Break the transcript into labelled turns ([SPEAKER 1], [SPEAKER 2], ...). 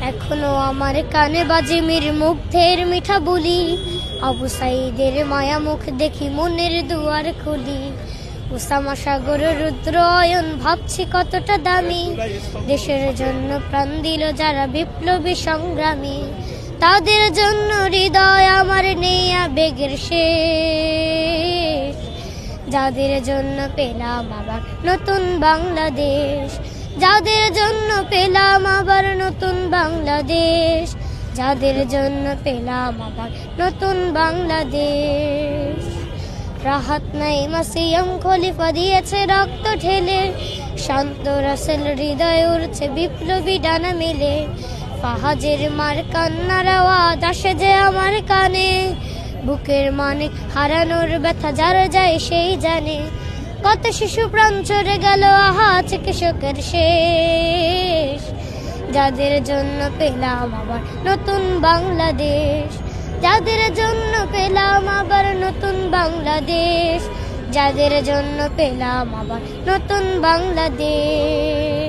[SPEAKER 1] এখনো আমার কানে বাজে মীর মুগ্ধের মিঠা বলি, আবু সাইদের মায়া মুখ দেখি মনের দুয়ার খুলি। উসামা সাগর রুদ্র অয়ন ভাবছি কতটা দামি, দেশের জন্য প্রাণ দিল যারা বিপ্লবী সংগ্রামী। তাদের জন্য হৃদয় আমার নেই আবেগের শেষ, যাদের জন্য পেলাম আবার নতুন বাংলাদেশ, যাদের জন্য পেলাম আবার নতুন বাংলাদেশ, যাদের জন্য পেলাম আবার নতুন বাংলাদেশ। রাহাত নাইমা সিয়াম খলিফা দিয়েছে রক্ত ঢেলে, শান্ত রাসেল হৃদয় উড়ছে বিপ্লবী ডানা মেলে। ফাহাজের মার কান্নার আওয়াজ আসে যে আমার কানে, বুকের মানে হারানোর ব্যথা যার যায় সেই জানে। কত শিশু প্রাণ চড়ে গেল আহা চিকিৎসকের শেষ, যাদের জন্য পেলাম আবার নতুন বাংলাদেশ, যাদের জন্য পেলাম আবার নতুন বাংলাদেশ, যাদের জন্য পেলাম আবার নতুন বাংলাদেশ।